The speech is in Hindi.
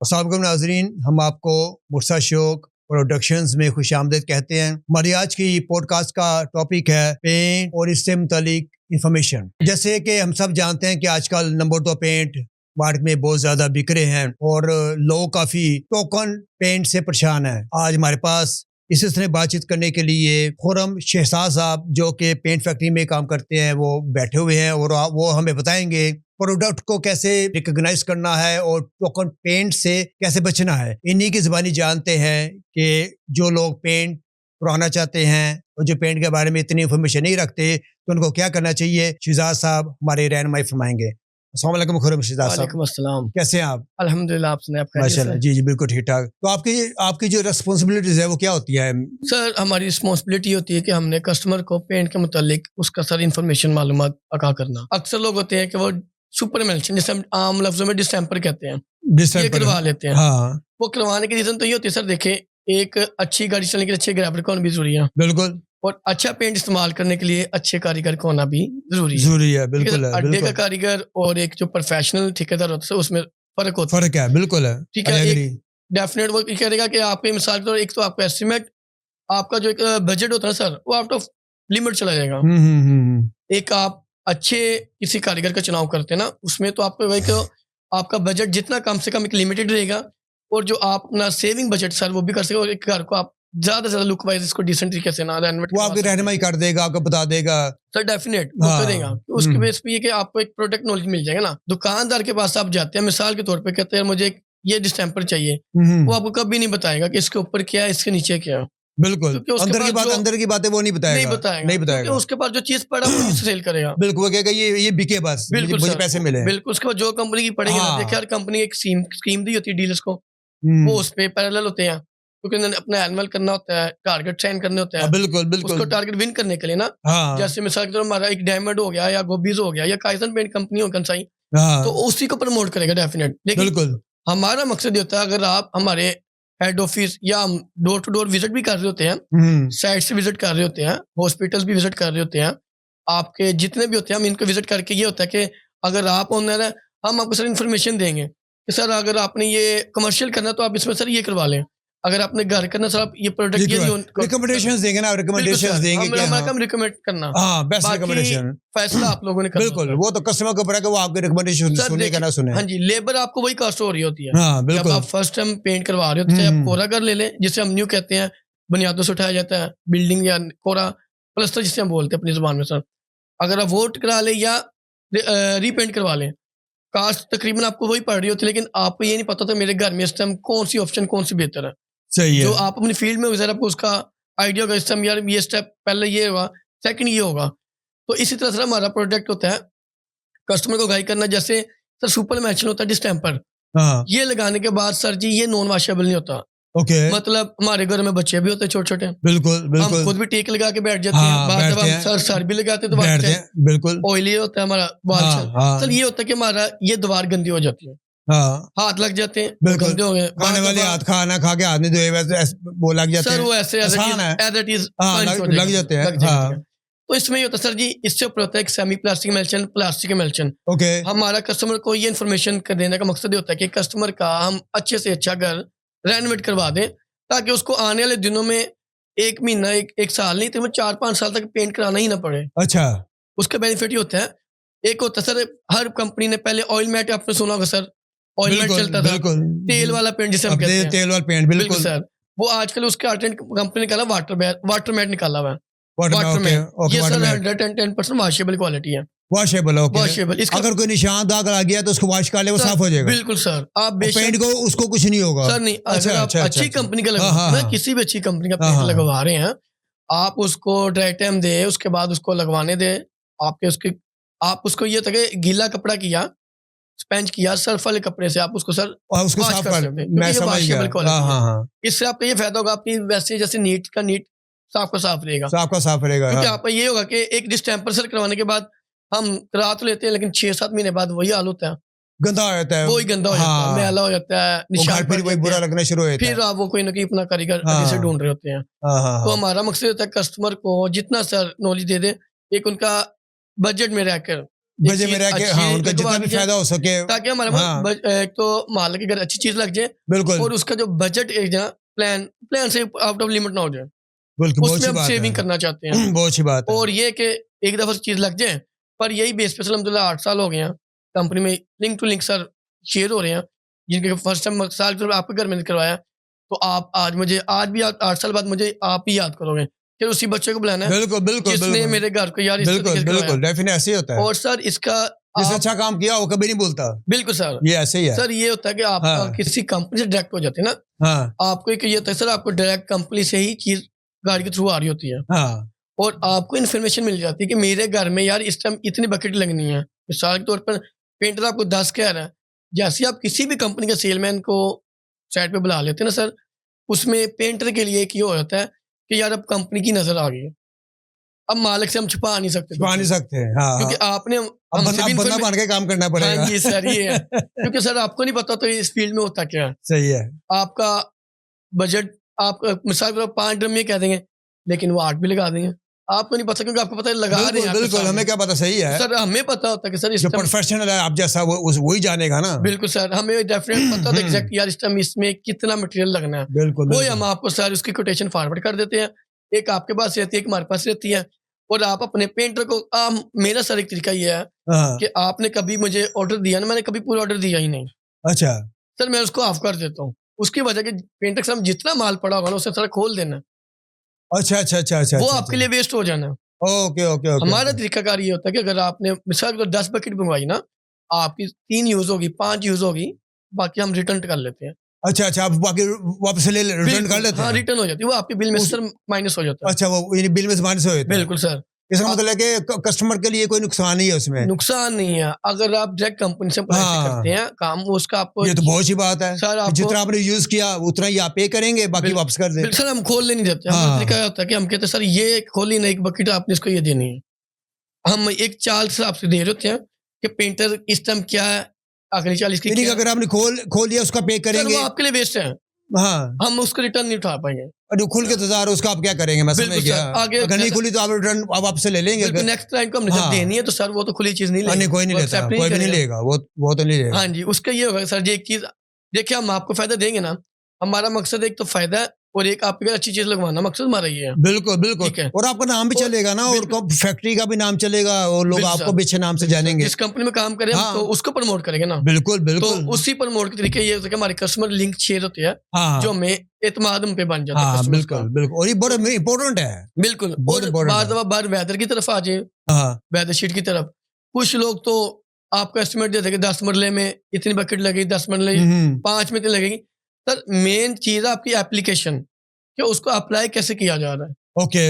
अस्सलाम वालेकुम नाज़रीन, हम आपको मुर्सा शौक प्रोडक्शंस में खुशामदीद कहते हैं। हमारी आज की पॉडकास्ट का टॉपिक है पेंट और इससे मुतालिक इंफॉर्मेशन। जैसे कि हम सब जानते हैं कि आजकल नंबर 2 पेंट मार्केट में बहुत ज़्यादा बिक रहे हैं और लोग काफ़ी टोकन पेंट से परेशान हैं। आज हमारे पास इस तरह बातचीत करने के लिए खुरम शहजाद साहब जो कि पेंट फैक्ट्री में काम करते हैं वो बैठे हुए हैं और वो हमें बताएंगे प्रोडक्ट को कैसे रिकॉग्नाइज करना है और टोकन पेंट से कैसे बचना है। इन्हीं की ज़बानी जानते हैं कि जो लोग पेंट पुराना चाहते हैं और जो पेंट के बारे में इतनी इन्फॉर्मेशन नहीं रखते तो उनको क्या करना चाहिए। शहजाद साहब हमारे रहनुमाई फरमाएंगे। अस्सलाम वालेकुम खुरम शहजाद साहब। वालेकुम अस्सलाम। कैसे हैं आप? अल्हम्दुलिल्लाह, आप सुनाए? आप खैरियत माशाल्लाह, से? जी जी बिल्कुल ठीक ठाक। तो आपकी जो रिस्पॉन्सिबिलिटीज है वो क्या होती है? सर, हमारी रिस्पॉन्सिबिलिटी होती है कि हमने कस्टमर को पेंट के मुतालिक उसका सारी इन्फॉर्मेशन मालूमात आगाह करना। अक्सर लोग होते हैं कि वो सुपर मेंशन, जैसे हम आम लफ्जों में डिस्टेम्पर कहते हैं, ये करवा लेते हैं। हाँ वो करवाने की रीजन तो ये होती है सर, देखें, एक अच्छी गाड़ी चलने के लिए अच्छे ग्राहक का होना भी जरूरी है बिल्कुल, और अच्छा पेंट इस्तेमाल करने के लिए अच्छे कारीगर का होना भी जरूरी है। जरूरी है, ठीक है बिल्कुल सर, है, अड्डे का बिल्कुल कारीगर और एक जो प्रोफेशनल ठेकेदार होता है उसमें फर्क होता है। फर्क है, बिल्कुल है। ठीक है, एक डेफिनेट वो ये करेगा कि आप मिसाल के तौर एक तो आपका एस्टिमेट, आपका जो एक बजट होता है सर, वो आउट ऑफ लिमिट चला जाएगा। एक आप अच्छे किसी कारीगर का चुनाव करते हैं ना, उसमें तो आपको वही कि आपका बजट जितना कम से कम एक लिमिटेड रहेगा और जो आप अपना सेविंग बजट सर वो भी कर सके और एक घर को आप ज्यादा से ज्यादा लुक वाइज इसको डिसेंट तरीके से ना रेनोवेट वो आपकी रहनुमाई कर देगा, आपको बता देगा सर, डेफिनेट वो हाँ, करेगा। उसके बेस पे ये कि आपको एक प्रोडक्ट नॉलेज मिल जाएगा ना। दुकानदार के पास आप जाते हैं, मिसाल के तौर पे कहते हैं मुझे ये डिस्टेम्पर चाहिए, वो आपको कभी नहीं बताएगा कि इसके ऊपर क्या है, इसके नीचे क्या है। बिल्कुल अंदर की बातें वो नहीं बताएगा, नहीं बताएगा। क्योंकि उसके पास जो चीज पड़ा वो उससे सेल करेगा। बिल्कुल, वो कहेगा ये बिके, बस बिल्कुल मुझे सर, पैसे मिले। बिल्कुल। उसके बाद जो कंपनी की पड़ेगी ना, देखिए हर कंपनी एक स्कीम दी होती है डीलर्स को, वो उस पे पैरेलल होते हैं क्योंकि उन्होंने अपना एनुअल करना होता है, टारगेट साइन करने होते हैं। बिल्कुल बिल्कुल उसको टारगेट विन करने के लिए ना, जैसे मिसाल के तौर हमारा एक डायमंड हो गया या गोबीज हो गया या काइसन पेंट कंपनी हो कंसाई, तो उसी को प्रमोट करेगा डेफिनेट। लेकिन बिल्कुल हमारा मकसद ये होता है, अगर आप हमारे हेड ऑफिस या हम डोर टू डोर विजिट भी कर रहे होते हैं, साइट से विजिट कर रहे होते हैं, हॉस्पिटल्स भी विजिट कर रहे होते हैं, आपके जितने भी होते हैं हम इनको विजिट करके ये होता है कि अगर आप ओनर है हम आपको सर इन्फॉर्मेशन देंगे कि सर अगर आपने ये कमर्शियल करना तो आप इसमें सर ये करवा लें, अगर आपने घर करना सर आप ये प्रोडक्ट ये रिकमेंडेशंस देंगे ना, रिकमेंडेशंस देंगे कि हमारा काम रिकमेंड करना, बेस्ट रिकमेंडेशन फैसला आप लोगों ने करना। बिल्कुल, वो तो कस्टमर के ऊपर है कि वो आपके रिकमेंडेशन सुने या ना सुने। हाँ जी, लेबर आपको वही कॉस्ट हो रही होती है। हाँ, बिल्कुल। जब आप फर्स्ट टाइम पेंट करवा रहे हो तो चाहे आप कोरा कर ले लें, जिसे हम न्यू कहते हैं, बुनियादों से उठाया जाता है, बिल्डिंग या कोरा प्लस्तर जिसे हम बोलते हैं अपनी जुबान में सर। अगर आप वोट करा लें या रीपेंट करवा लें, कास्ट तकरीबन आपको वही पड़ रही होती है, लेकिन आपको ये नहीं पता था मेरे घर में इस टाइम कौन सी ऑप्शन कौन सी बेहतर है। सही है। जो आप अपनी फील्ड में हो सर आपको उसका आइडिया होगा, इस टाइम यार ये स्टेप पहले ये होगा, सेकंड ये होगा। तो इसी तरह से हमारा प्रोडक्ट होता है कस्टमर को गाइड करना। जैसे सर सुपर मेंशन होता है डिस्टेम्पर, ये लगाने के बाद सर जी ये नॉन वॉशेबल नहीं होता। मतलब हमारे घर में बच्चे भी होते हैं छोटे छोटे, बिल्कुल हम खुद भी टेक लगा के बैठ जाते हैं, बाद जब हम सर भी लगाते हैं तो बैठते हैं, बिल्कुल ऑयली होता है हमारा बाल। सर ये होता है कि हमारा ये दीवार गंदी हो जाती है, हाथ लग जाते हैं, गंदे हो गए, खाने वाले हाथ खाना खा के हाथ नहीं धोए वैसे वो लग जाते हैं सर, वो ऐसे लग जाते हैं। तो इसमें ये होता है सर जी, इससे ऊपर होता है semi plastic emulsion, plastic emulsion. हमारा कस्टमर को ये इन्फॉर्मेशन कर देने का मकसद ये होता है कि कस्टमर का हम अच्छे से अच्छा घर रेनोवेट करवा दें ताकि उसको आने वाले दिनों में 1 महीना एक साल नहीं तो 4-5 साल तक पेंट कराना ही ना पड़े। अच्छा, उसका बेनिफिट ये होता है। एक होता है सर, हर कंपनी ने पहले ऑयल मैट आपने सुना होगा सर, ऑयल मैट चलता था, तेल वाला पेंट जिसे हम कहते हैं, तेल वाला पेंट। बिल्कुल सर, वो आजकल उसके अल्टरनेट कंपनी निकाला वाटर मैट निकाला हुआ है। ये सर 110% वॉशेबल क्वालिटी है। वॉशेबल अगर कोई निशान दाग आ गया तो उसको वॉश कर ले, वो साफ हो जाएगा। बिल्कुल सर, आप पेंट को उसको कुछ नहीं होगा सर। नहीं, अगर आप अच्छी कंपनी का लगवा किसी भी अच्छी कंपनी का पेंट लगवा रहे हैं, आप उसको ड्राई टाइम दे, उसके बाद उसको लगवाने दे। आप उसको ये तक गीला कपड़ा किया, स्पंज किया, सर्फ वाले कपड़े से आप उसको सर उसको साफ कर सकते हैं। मैं समझ गया। इससे आपको ये फायदा होगा, आपकी वैसे जैसे नीट का नीट, साफ का साफ रहेगा, क्योंकि आपका ये होगा कि एक डिस्टेम्पर सर करवाने के बाद हम करा तो लेते हैं, लेकिन 6-7 महीने बाद वही हाल होता है, गंदा हो जाता है, वही गंदा हो जाता है, मैला हो जाता है, निशान फिर वही बुरा लगना शुरू हो जाता है। फिर आप वो कोई ना कोई अपना कारीगर से ढूंढ रहे होते हैं। तो हमारा मकसद होता है कस्टमर को जितना सर नॉलेज दे दे, एक उनका बजट में रहकर बजे में रह के, हाँ, उनका जितना भी फायदा हो सके, ताकि हमारे पास एक तो माल की अगर अच्छी चीज लग जाए, बिल्कुल, और उसका जो बजट प्लान से आउट ऑफ लिमिट ना हो जाए, बिल्कुल, उसमें हम सेविंग करना चाहते हैं। बहुत अच्छी बात है। और ये कि एक दफा चीज लग जाए, पर यही बेस पे अल्हम्दुलिल्लाह 8 साल हो गए हैं कंपनी में, link to link sir share हो रहे हैं, जिनके फर्स्ट टाइम साल जब आपके घर में करवाया, तो आप आज भी 8 साल बाद मुझे आप ही याद करोगे, फिर उसी बच्चे को बुलाना है, बिल्कुल बिल्कुल, जिसने मेरे घर को यार बिल्कुल बिल्कुल, डेफिनेटली ऐसे ही होता है। और सर इसका जिसने अच्छा काम किया वो कभी नहीं बोलता। बिल्कुल सर, ये ऐसे ही है सर। ये होता है कि आप किसी कंपनी से डायरेक्ट हो जाते हैं ना, हाँ, आपको एक ये होता है सर, आपको डायरेक्ट कंपनी से ही चीज गाड़ी के थ्रू आ रही होती है, हाँ, और आपको इन्फॉर्मेशन मिल जाती है कि मेरे घर में यार इस टाइम इतनी बकेट लगनी है। मिसाल के तौर पर पेंटर आपको 10 कह रहा है, जैसे आप किसी भी कंपनी के सेलमैन को साइड पे बुला लेते हैं ना सर, उसमें पेंटर के लिए एक ये हो जाता है कि यार अब कंपनी की नजर आ गई है, अब मालिक से हम छुपा नहीं सकते, हाँ, क्योंकि आपने बंदा बन के काम करना पड़ेगा। हाँ जी सर, ये है क्योंकि सर आपको नहीं पता तो इस फील्ड में होता क्या है। सही है। आपका बजट आप मिसाल के 5 ड्रम में कह देंगे, लेकिन वो 8 भी लगा देंगे, आपको नहीं पता, क्योंकि आपको पता है लगा रहे हैं। बिल्कुल, हमें क्या पता, सही है सर, हमें पता होता है कि सर इस जो प्रोफेशनल है आप जैसा वही जानेगा ना। बिल्कुल सर, हमें डेफिनेट पता होता है एग्जैक्ट यार इस टाइम इसमें कितना मटेरियल लगना है। बिल्कुल, वो हम आपको सर उसकी कोटेशन फॉरवर्ड कर देते हैं, एक आपके पास रहती है, एक हमारे पास रहती है, और आप अपने पेंटर को मेरा सर एक तरीका ये है कि आपने कभी मुझे ऑर्डर दिया ना, मैंने कभी पूरा ऑर्डर दिया ही नहीं। अच्छा सर, मैं उसको ऑफ कर देता हूँ, उसकी वजह के पेंटर के साथ जितना माल पड़ा होगा ना उसे सर खोल देना। अच्छा अच्छा अच्छा अच्छा, वो आपके लिए वेस्ट हो जाना। Okay okay. हमारा तरीकाकार ये होता है कि अगर आपने मिसाल को 10 बकेट मंगवाई ना, आपकी 3 यूज होगी, 5 यूज होगी, बाकी हम रिटर्न कर लेते हैं। अच्छा अच्छा, आप बाकी वापस ले रिटर्न कर लेते हैं? हाँ, रिटर्न हो जाती है, वो आपके बिल में सर माइनस हो जाता है। अच्छा, वो बिल में माइनस हो जाता है? बिल्कुल सर। इसका मतलब है कि कस्टमर के लिए कोई नुकसान नहीं है उसमें? नुकसान नहीं है, अगर आप डायरेक्ट कंपनी से करते हैं काम, वो उसका आपको, ये तो बहुत अच्छी बात है सर। जितना आपने यूज किया उतना ही आप पे करेंगे, बाकी वापस कर देंगे। सर, हम खोल नहीं देते। हमारा तरीका होता है कि हम कहते हैं सर ये खोली नहीं, एक बकेट आपने इसको ये देनी है। हम एक चाल से आपसे दे रहे होते हैं कि पेंटर इस टाइम क्या है, अगली चाल इसकी क्या है। अगर आपने खोल लिया उसका पे करेंगे, वो आपके लिए वेस्ट है। हाँ, हम उसको रिटर्न नहीं उठा पाएंगे। और खुल के इंतजार उसका आप क्या करेंगे? मैं समझ गया। अगर नहीं खुली तो आप रिटर्न आप आपसे ले लेंगे। नेक्स्ट क्लाइंट को हमने जब देनी है तो सर वो तो खुली चीज नहीं लेगा, कोई नहीं लेता, कोई भी नहीं लेगा, वो तो नहीं लेगा। हाँ जी, उसका ये होगा सर जी, एक चीज देखिए, हम आपको फायदा देंगे ना, हमारा मकसद एक तो फायदा है, और एक आपके अच्छी चीज लगवाना, मकसद हमारा ये है। बिल्कुल बिल्कुल, और आपका नाम भी चलेगा ना, और फैक्ट्री का भी नाम चलेगा, और लोग आपको भी अच्छे नाम से जानेंगे। जिस कंपनी में काम करें तो उसको प्रमोट करेंगे ना। बिल्कुल बिल्कुल, तो उसी प्रमोट के तरीके ये होता है कि हमारे कस्टमर लिंक शेयर होते हैं, जो हमें एतमाद पे बन जाता है। बिल्कुल बिल्कुल, और ये बड़ा इम्पोर्टेंट है। बिल्कुल, बार वेदर की तरफ आ जाए, वेदर शीट की तरफ, कुछ लोग तो आपको एस्टिमेट देते हैं कि 10 मरले में इतनी बकेट लगेगी, 10 मरले 5 में इतनी लगेगी। सर, मेन चीज है आपकी एप्लीकेशन, कि उसको अप्लाई कैसे किया जा रहा है। ओके,